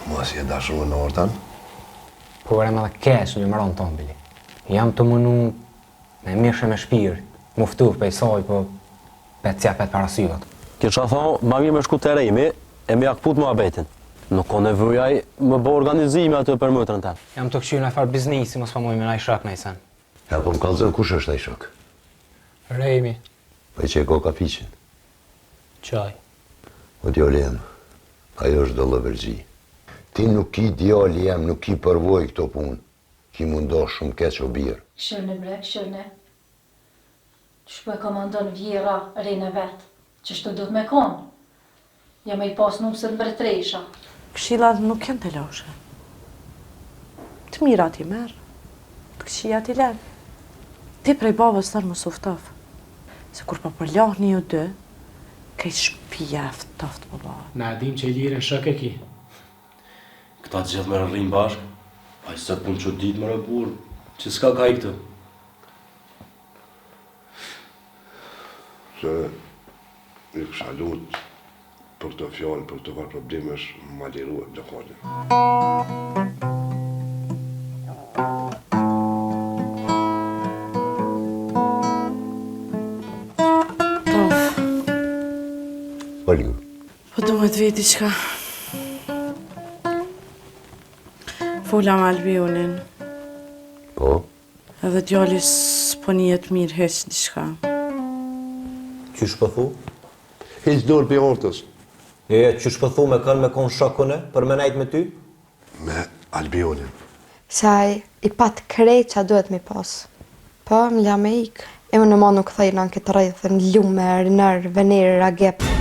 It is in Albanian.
Mos je dashur në ortan? Po e më dhe kesh një mëron tonë, Bili. Jam të mënu me mishë me shpirt, muftu për i soj, po për cepet parasyvat. Kisha thonë, ma mirë me shku të rejmi, e me jakput mua betin. Nuk ka nevojaj më bë organizime atë për mëtërën të. Jam të këshy në farë biznisi, mos pa moj me naj shak në i sen. Ja, po më kalëzën, kush është ai shok? Rejmi. Po i që e ko kafiqin? Qaj. O djali jem, ajo është do lëvërgji. Ti nuk i djali jem, nuk i përvoj këto punë. Ki mundo shumë keq o birë. Këshirne bre, këshirne. Shpo e komandon vjera rejnë vetë, që shtu do të me konë. Jam e i pas numësët mbretresha. Këshillat nuk janë të loshe. Të mira ti merë, të këshia ti lenë. Ti prej babës tërë më suftov. Se kur pa përlohni ju dy, kejt shpija eftoft për babë. Na dim që i lirën shok e ki. Këta të gjithë me rrim bashkë, a i së punë që ditë më rëburë, që s'ka ka i këtë. Se i kësha lutë për këto fjallë, për këto farë problemesh, ma liruat dhe kone. Olgu. Po du me të veti qka. Fola me Albionin. Po? Edhe djali s'po njihet mirë heq diçka. Qysh po thu? Hiq dorë për ortës. Qysh po thu me kanë me konë shokune për me najt me ty? Me Albionin. Saj i pat krejt që duhet mi pas. Po, më lja me ikë. E më në ma nuk thejnë në këtë rejthën, lume, rënër, venirë, ragep.